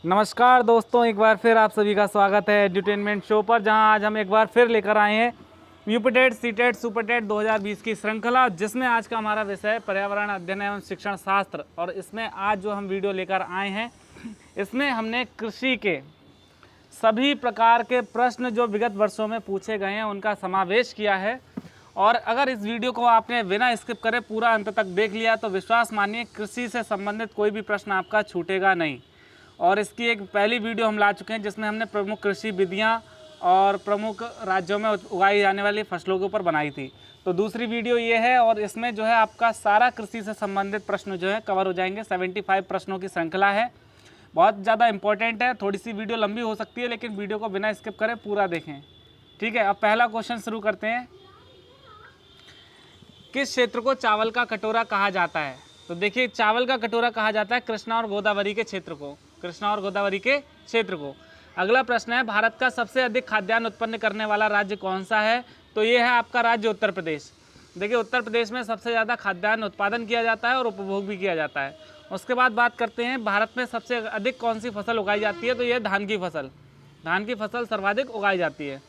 नमस्कार दोस्तों, एक बार फिर आप सभी का स्वागत है एड्यूटेनमेंट शो पर, जहां आज हम एक बार फिर लेकर आए हैं यूपीटेट सीटेट सुपरटेट 2020 की श्रृंखला, जिसमें आज का हमारा विषय है पर्यावरण अध्ययन एवं शिक्षण शास्त्र। और इसमें आज जो हम वीडियो लेकर आए हैं, इसमें हमने कृषि के सभी प्रकार के प्रश्न जो विगत वर्षों में पूछे गए हैं उनका समावेश किया है। और अगर इस वीडियो को आपने बिना स्किप करे पूरा अंत तक देख लिया तो विश्वास मानिए कृषि से संबंधित कोई भी प्रश्न आपका छूटेगा नहीं। और इसकी एक पहली वीडियो हम ला चुके हैं जिसमें हमने प्रमुख कृषि विधियां और प्रमुख राज्यों में उगाई जाने वाली फसलों के ऊपर बनाई थी। तो दूसरी वीडियो ये है और इसमें जो है आपका सारा कृषि से संबंधित प्रश्न जो है कवर हो जाएंगे। 75 प्रश्नों की श्रृंखला है, बहुत ज़्यादा इंपॉर्टेंट है। थोड़ी सी वीडियो लंबी हो सकती है लेकिन वीडियो को बिना स्किप करें पूरा देखें, ठीक है। अब पहला क्वेश्चन शुरू करते हैं। किस क्षेत्र को चावल का कटोरा कहा जाता है? तो देखिए, चावल का कटोरा कहा जाता है कृष्णा और गोदावरी के क्षेत्र को, कृष्णा और गोदावरी के क्षेत्र को। अगला प्रश्न है, भारत का सबसे अधिक खाद्यान्न उत्पन्न करने वाला राज्य कौन सा है? तो ये है आपका राज्य उत्तर प्रदेश। देखिए, उत्तर प्रदेश में सबसे ज़्यादा खाद्यान्न उत्पादन किया जाता है और उपभोग भी किया जाता है। उसके बाद बात करते हैं, भारत में सबसे अधिक कौन सी फसल उगाई जाती है? तो ये धान की फसल, धान की फसल सर्वाधिक उगाई जाती है।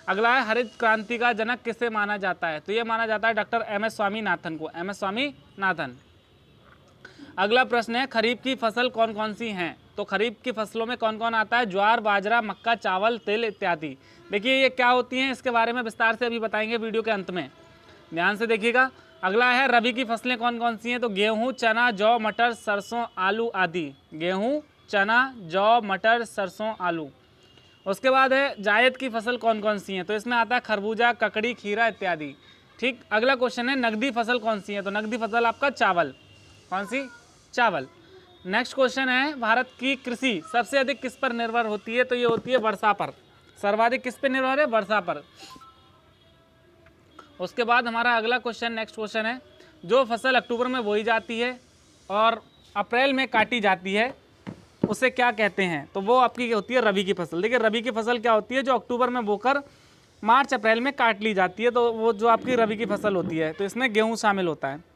अगला है, हरित क्रांति का जनक किसे माना जाता है? तो ये माना जाता है डॉक्टर एम.एस. स्वामीनाथन को, एम.एस. स्वामीनाथन। अगला प्रश्न है, खरीफ की फसल कौन कौन सी हैं? तो खरीफ की फसलों में कौन कौन आता है? ज्वार, बाजरा, मक्का, चावल, तिल इत्यादि। देखिए ये क्या होती हैं, इसके बारे में विस्तार से अभी बताएंगे वीडियो के अंत में, ध्यान से देखिएगा। अगला है, रबी की फसलें कौन कौन सी हैं? तो गेहूँ, चना, जौ, मटर, सरसों, आलू आदि। गेहूँ, चना, जौ, मटर, सरसों, आलू। उसके बाद है, जायद की फसल कौन कौन सी हैं? तो इसमें आता है खरबूजा, ककड़ी, खीरा इत्यादि, ठीक। अगला क्वेश्चन है, नकदी फसल कौन सी है? तो नकदी फसल आपका चावल, कौन सी? चावल। नेक्स्ट क्वेश्चन है, भारत की कृषि सबसे अधिक किस पर निर्भर होती है? तो ये होती है वर्षा पर। सर्वाधिक किस पे निर्भर है? वर्षा पर। उसके बाद हमारा अगला क्वेश्चन, नेक्स्ट क्वेश्चन है, जो फसल अक्टूबर में बोई जाती है और अप्रैल में काटी जाती है उसे क्या कहते हैं? तो वो आपकी होती है रबी की फसल। देखिए, रबी की फसल क्या होती है? जो अक्टूबर में बोकर मार्च अप्रैल में काट ली जाती है, तो वो जो आपकी रबी की फसल होती है। तो इसमें गेहूँ शामिल होता है।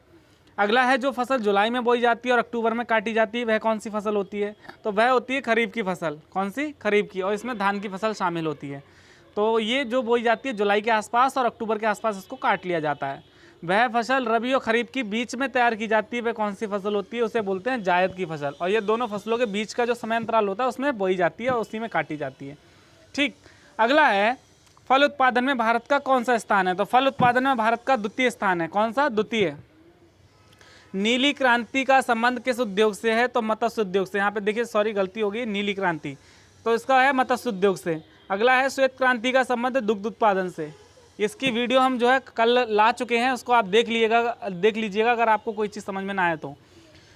अगला है, जो फसल जुलाई में बोई जाती है और अक्टूबर में काटी जाती है वह कौन सी फसल होती है? तो वह होती है खरीफ की फसल। कौन सी? खरीफ की। और इसमें धान की फसल शामिल होती है। तो ये जो बोई जाती है जुलाई के आसपास और अक्टूबर के आसपास इसको काट लिया जाता है। वह फसल रबी और खरीफ की बीच में तैयार की जाती है, वह कौन सी फसल होती है? उसे बोलते हैं जायद की फसल। और ये दोनों फसलों के बीच का जो समय अंतराल होता है उसमें बोई जाती है और उसी में काटी जाती है, ठीक। अगला है, फल उत्पादन में भारत का कौन सा स्थान है? तो फल उत्पादन में भारत का द्वितीय स्थान है। कौन सा? द्वितीय। नीली क्रांति का संबंध किस उद्योग से है? तो मत्स्य उद्योग से। यहाँ पे देखिए, सॉरी गलती हो गई, नीली क्रांति, तो इसका है मत्स्य उद्योग से। अगला है, श्वेत क्रांति का संबंध दुग्ध उत्पादन से। इसकी वीडियो हम जो है कल ला चुके हैं, उसको आप देख लीजिएगा अगर आपको कोई चीज़ समझ में ना आए तो।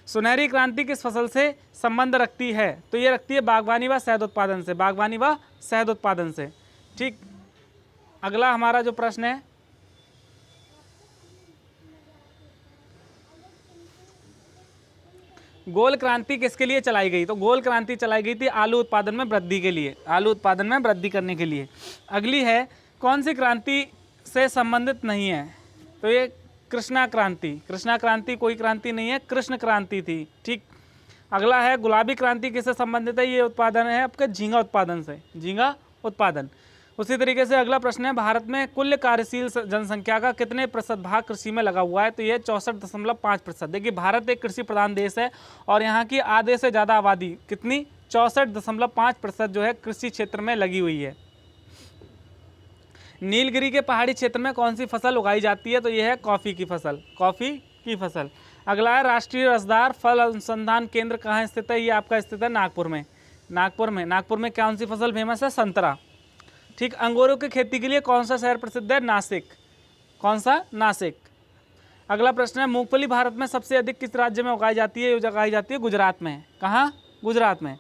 सुनहरी क्रांति किस फसल से संबंध रखती है? तो ये रखती है बागवानी व शहद उत्पादन से, बागवानी व शहद उत्पादन से, ठीक। अगला हमारा जो प्रश्न है, गोल क्रांति किसके लिए चलाई गई? तो गोल क्रांति चलाई गई थी आलू उत्पादन में वृद्धि के लिए, आलू उत्पादन में वृद्धि करने के लिए। अगली है, कौन सी क्रांति से संबंधित नहीं है? तो ये कृष्णा क्रांति, कृष्णा क्रांति कोई क्रांति नहीं है, कृष्ण क्रांति थी, ठीक। अगला है, गुलाबी क्रांति किससे संबंधित है? ये उत्पादन है आपके झींगा उत्पादन से, झींगा उत्पादन। उसी तरीके से अगला प्रश्न है, भारत में कुल कार्यशील जनसंख्या का कितने प्रतिशत भाग कृषि में लगा हुआ है? तो ये 64.5%। देखिए, भारत एक कृषि प्रधान देश है और यहाँ की आधे से ज़्यादा आबादी कितनी? 64.5% जो है कृषि क्षेत्र में लगी हुई है। नीलगिरी के पहाड़ी क्षेत्र में कौन सी फसल उगाई जाती है? तो यह है कॉफ़ी की फसल, कॉफ़ी की फसल। अगला है, राष्ट्रीय रसदार फल अनुसंधान केंद्र कहाँ स्थित है? ये आपका स्थित है नागपुर में, नागपुर में। नागपुर में कौन सी फसल फेमस है? संतरा, ठीक। अंगूरों की खेती के लिए कौन सा शहर प्रसिद्ध है? नासिक। कौन सा? नासिक। अगला प्रश्न है, मूंगफली भारत में सबसे अधिक किस राज्य में उगाई जाती है? ये उगाई जाती है गुजरात में। कहाँ? गुजरात में।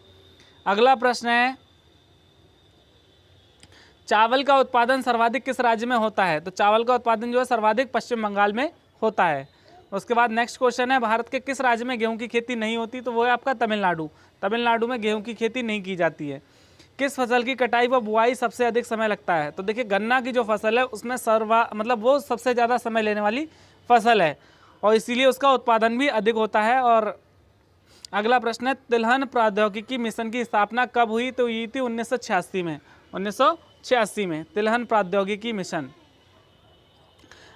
अगला प्रश्न है, चावल का उत्पादन सर्वाधिक किस राज्य में होता है? तो चावल का उत्पादन जो है सर्वाधिक पश्चिम बंगाल में होता है। उसके बाद नेक्स्ट क्वेश्चन है, भारत के किस राज्य में गेहूं की खेती नहीं होती? तो वो है आपका तमिलनाडु। तमिलनाडु में गेहूं की खेती नहीं की जाती है। किस फसल की कटाई व बुआई सबसे अधिक समय लगता है? तो देखिए, गन्ना की जो फसल है उसमें वो सबसे ज़्यादा समय लेने वाली फसल है और इसीलिए उसका उत्पादन भी अधिक होता है और अगला प्रश्न है, तिलहन प्रौद्योगिकी मिशन की स्थापना कब हुई? तो ये थी 1986 में। 1986 में तिलहन प्रौद्योगिकी मिशन।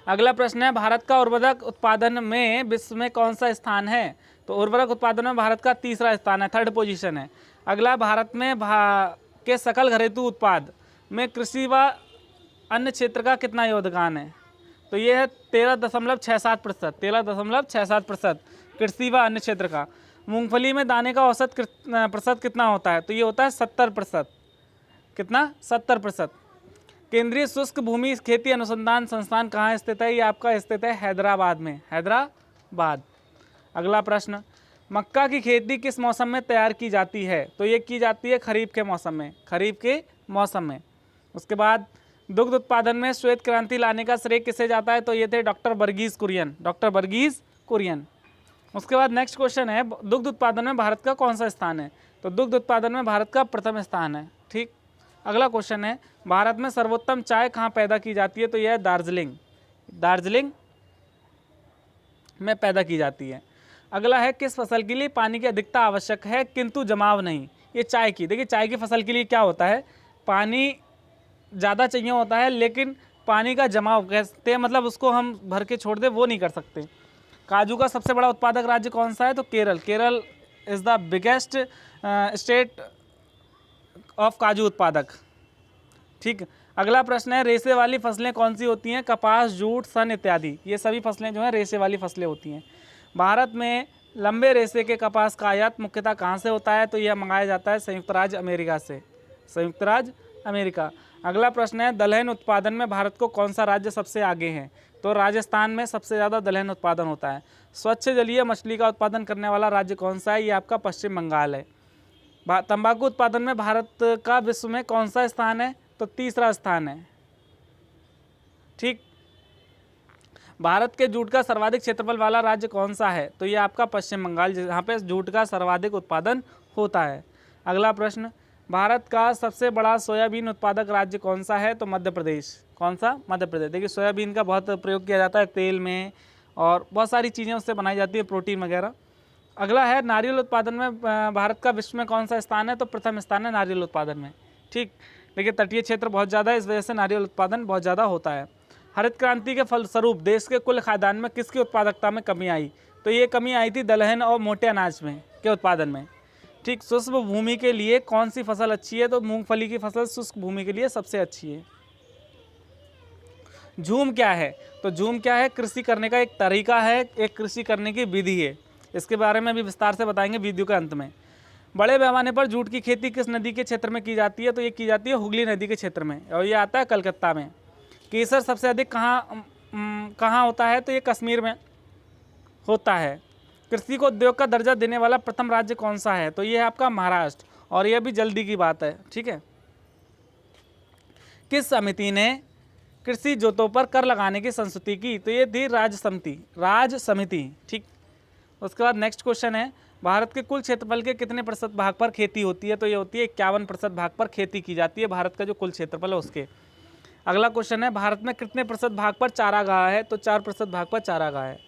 अगला प्रश्न है, भारत का उर्वरक उत्पादन में विश्व में कौन सा स्थान है? तो उर्वरक उत्पादन में भारत का तीसरा स्थान है, 3rd पोजीशन है। अगला, भारत में के सकल घरेलू उत्पाद में कृषि व अन्य क्षेत्र का कितना योगदान है? तो ये है 13.67%, 13.67% कृषि व अन्य क्षेत्र का। मूंगफली में दाने का औसत प्रतिशत कितना होता है? तो ये होता है 70%। कितना? 70%। केंद्रीय शुष्क भूमि खेती अनुसंधान संस्थान कहाँ स्थित है? ये आपका स्थित है हैदराबाद में, हैदराबाद। अगला प्रश्न, मक्का की खेती किस मौसम में तैयार की जाती है? तो ये की जाती है खरीफ के मौसम में, खरीफ के मौसम में। उसके बाद, दुग्ध उत्पादन में श्वेत क्रांति लाने का श्रेय किसे जाता है? तो ये थे डॉक्टर वर्गीज कुरियन, डॉक्टर वर्गीज कुरियन। उसके बाद नेक्स्ट क्वेश्चन है, दुग्ध उत्पादन में भारत का कौन सा स्थान है? तो दुग्ध उत्पादन में भारत का प्रथम स्थान है। ठीक। अगला क्वेश्चन है, भारत में सर्वोत्तम चाय कहाँ पैदा की जाती है? तो यह है दार्जिलिंग, दार्जिलिंग में पैदा की जाती है। अगला है, किस फसल के लिए पानी की अधिकता आवश्यक है किंतु जमाव नहीं? ये चाय की। देखिए, चाय की फसल के लिए क्या होता है, पानी ज़्यादा चाहिए होता है, लेकिन पानी का जमाव कहते हैं, मतलब उसको हम भर के छोड़ दें वो नहीं कर सकते। काजू का सबसे बड़ा उत्पादक राज्य कौन सा है? तो Kerala, Kerala is the biggest state of काजू उत्पादक। ठीक। अगला प्रश्न है, रेशे वाली फसलें कौन सी होती हैं? कपास, जूट, सन इत्यादि। ये सभी फसलें जो हैं रेशे वाली फसलें होती हैं। भारत में लंबे रेशे के कपास का आयात मुख्यतः कहाँ से होता है? तो यह मंगाया जाता है संयुक्त राज्य अमेरिका से, संयुक्त राज्य अमेरिका। अगला प्रश्न है, दलहन उत्पादन में भारत को कौन सा राज्य सबसे आगे है? तो राजस्थान में सबसे ज़्यादा दलहन उत्पादन होता है। स्वच्छ जलीय मछली का उत्पादन करने वाला राज्य कौन सा है? ये आपका पश्चिम बंगाल है। तंबाकू उत्पादन में भारत का विश्व में कौन सा स्थान है? तो तीसरा स्थान है। ठीक। भारत के जूट का सर्वाधिक क्षेत्रफल वाला राज्य कौन सा है? तो ये आपका पश्चिम बंगाल, जहाँ पे जूट का सर्वाधिक उत्पादन होता है। अगला प्रश्न, भारत का सबसे बड़ा सोयाबीन उत्पादक राज्य कौन सा है? तो मध्य प्रदेश। कौन सा? मध्य प्रदेश। देखिए, सोयाबीन का बहुत प्रयोग किया जाता है तेल में, और बहुत सारी चीज़ें उससे बनाई जाती है, प्रोटीन वगैरह। अगला है, नारियल उत्पादन में भारत का विश्व में कौन सा स्थान है? तो प्रथम स्थान है नारियल उत्पादन में। ठीक। देखिए, तटीय क्षेत्र बहुत ज़्यादा है, इस वजह से नारियल उत्पादन बहुत ज़्यादा होता है। हरित क्रांति के फलस्वरूप देश के कुल खाद्यान्न में किसकी उत्पादकता में कमी आई? तो ये कमी आई थी दलहन और मोटे अनाज में के उत्पादन में। ठीक। शुष्क भूमि के लिए कौन सी फसल अच्छी है? तो मूंगफली की फसल शुष्क भूमि के लिए सबसे अच्छी है। झूम क्या है? तो झूम क्या है? कृषि करने का एक तरीका है, एक कृषि करने की विधि है। इसके बारे में भी विस्तार से बताएंगे वीडियो के अंत में। बड़े पैमाने पर जूट की खेती किस नदी के क्षेत्र में की जाती है? तो ये की जाती है हुगली नदी के क्षेत्र में, और ये आता है कलकत्ता में। केसर सबसे अधिक कहाँ होता है? तो ये कश्मीर में होता है। कृषि को उद्योग का दर्जा देने वाला प्रथम राज्य कौन सा है? तो ये है आपका महाराष्ट्र, और यह भी जल्दी की बात है। ठीक है। किस समिति ने कृषि जोतों पर कर लगाने की संस्तुति की? तो ये थी राज्य समिति, राज्य समिति। ठीक। उसके बाद नेक्स्ट क्वेश्चन है, भारत के कुल क्षेत्रफल के कितने प्रतिशत भाग पर खेती होती है? तो ये होती है 51% भाग पर खेती की जाती है भारत का जो कुल क्षेत्रफल है उसके। अगला क्वेश्चन है, भारत में कितने प्रतिशत भाग पर चारागाह है? तो 4% भाग पर चारागाह है।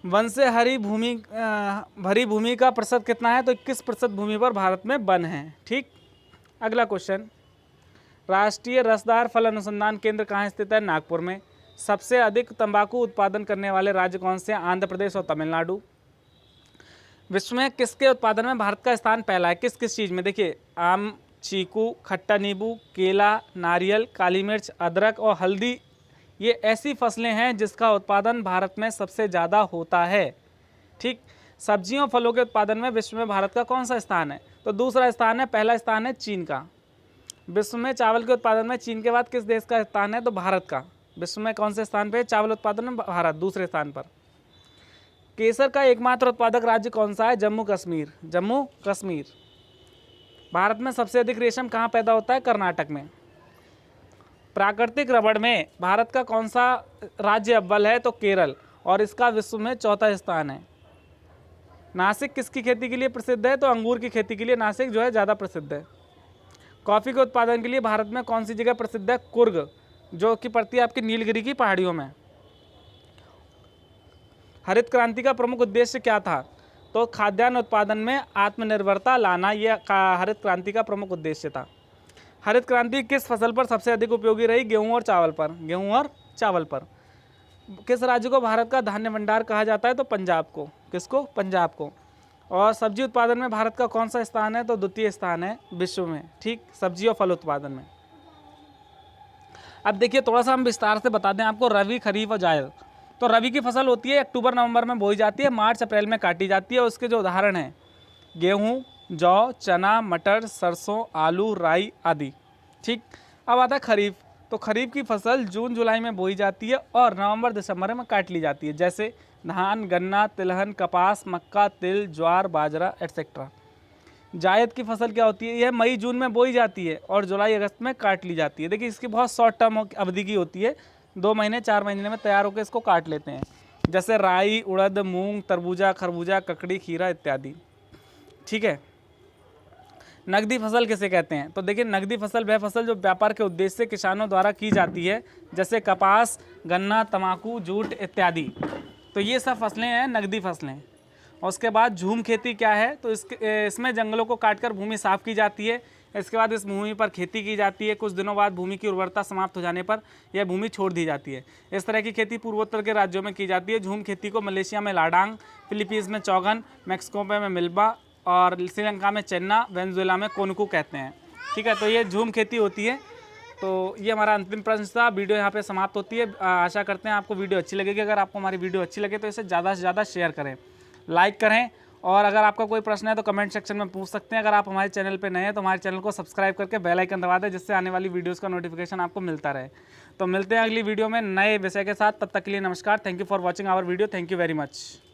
वन से भरी भूमि का प्रतिशत कितना है? तो 21% भूमि पर भारत में वन है। ठीक। अगला क्वेश्चन, राष्ट्रीय रसदार फल अनुसंधान केंद्र कहाँ स्थित है? नागपुर में। सबसे अधिक तंबाकू उत्पादन करने वाले राज्य कौन से हैं? आंध्र प्रदेश और तमिलनाडु। विश्व में किसके उत्पादन में भारत का स्थान पहला है? किस किस चीज़ में? देखिए, आम, चीकू, खट्टा नींबू, केला, नारियल, काली मिर्च, अदरक और हल्दी, ये ऐसी फसलें हैं जिसका उत्पादन भारत में सबसे ज़्यादा होता है। ठीक। सब्जियों फलों के उत्पादन में विश्व में भारत का कौन सा स्थान है? तो दूसरा स्थान है। पहला स्थान है चीन का। विश्व में चावल के उत्पादन में चीन के बाद किस देश का स्थान है? तो भारत का। विश्व में कौन से स्थान पे चावल उत्पादन में? भारत दूसरे स्थान पर। केसर का एकमात्र उत्पादक राज्य कौन सा है? जम्मू कश्मीर, जम्मू कश्मीर। भारत में सबसे अधिक रेशम कहाँ पैदा होता है? कर्नाटक में। प्राकृतिक रबड़ में भारत का कौन सा राज्य अव्वल है? तो केरल, और इसका विश्व में चौथा स्थान है। नासिक किसकी खेती के लिए प्रसिद्ध है? तो अंगूर की खेती के लिए नासिक जो है ज़्यादा प्रसिद्ध है। कॉफ़ी के उत्पादन के लिए भारत में कौन सी जगह प्रसिद्ध है? कुर्ग, जो कि पड़ती है आपकी नीलगिरी की पहाड़ियों में। हरित क्रांति का प्रमुख उद्देश्य क्या था? तो तो खाद्यान्न उत्पादन में आत्मनिर्भरता लाना ये हरित क्रांति का प्रमुख उद्देश्य था। हरित क्रांति किस फसल पर सबसे अधिक उपयोगी रही? गेहूं और चावल पर। गेहूं और चावल पर। किस राज्य को भारत का धान्य भंडार कहा जाता है? तो पंजाब को। किसको? पंजाब को। और सब्जी उत्पादन में भारत का कौन सा स्थान है? तो द्वितीय स्थान है विश्व में, ठीक, सब्जी और फल उत्पादन में। अब देखिए थोड़ा सा हम विस्तार से बता दें आपको रबी, खरीफ और जायद। तो रबी की फसल होती है अक्टूबर नवंबर में बोई जाती है, मार्च अप्रैल में काटी जाती है। उसके जो उदाहरण हैं गेहूँ, जौ, चना, मटर, सरसों, आलू, राई आदि, ठीक। अब आता है खरीफ। तो खरीफ की फसल जून जुलाई में बोई जाती है और नवंबर दिसंबर में काट ली जाती है, जैसे धान, गन्ना, तिलहन, कपास, मक्का, तिल, ज्वार, बाजरा एटसेट्रा। जायद की फसल क्या होती है? यह मई जून में बोई जाती है और जुलाई अगस्त में काट ली जाती है। देखिए इसकी बहुत शॉर्ट टर्म अवधि की होती है, 2 महीने 4 महीने में तैयार होकर इसको काट लेते हैं, जैसे राई, उड़द, मूंग, तरबूजा, खरबूजा, ककड़ी, खीरा इत्यादि, ठीक है। नकदी फसल किसे कहते हैं? तो देखिए नकदी फसल वह फसल जो व्यापार के उद्देश्य से किसानों द्वारा की जाती है, जैसे कपास, गन्ना, तंबाकू, जूट इत्यादि। तो ये सब फसलें हैं नकदी फसलें। और उसके बाद झूम खेती क्या है? तो इसमें जंगलों को काटकर भूमि साफ की जाती है। इसके बाद इस भूमि पर खेती की जाती है। कुछ दिनों बाद भूमि की उर्वरता समाप्त हो जाने पर यह भूमि छोड़ दी जाती है। इस तरह की खेती पूर्वोत्तर के राज्यों में की जाती है। झूम खेती को मलेशिया में लाडांग, फिलीपींस में चौगन, मैक्सिको में मिल्बा और श्रीलंका में चेन्ना, वेनेजुएला में कोनकू कहते हैं, ठीक है। तो ये झूम खेती होती है। तो ये हमारा अंतिम प्रश्न था। वीडियो यहाँ पे समाप्त होती है। आशा करते हैं आपको वीडियो अच्छी लगेगी। अगर आपको हमारी वीडियो अच्छी लगे तो इसे ज़्यादा से ज़्यादा शेयर करें, लाइक करें, और अगर आपका कोई प्रश्न है तो कमेंट सेक्शन में पूछ सकते हैं। अगर आप हमारे चैनल पे नए हैं तो हमारे चैनल को सब्सक्राइब करके बेल आइकन दबा दें, जिससे आने वाली वीडियोस का नोटिफिकेशन आपको मिलता रहे। तो मिलते हैं अगली वीडियो में नए विषय के साथ। तब तक के लिए नमस्कार। Thank you for watching our video. Thank you very much.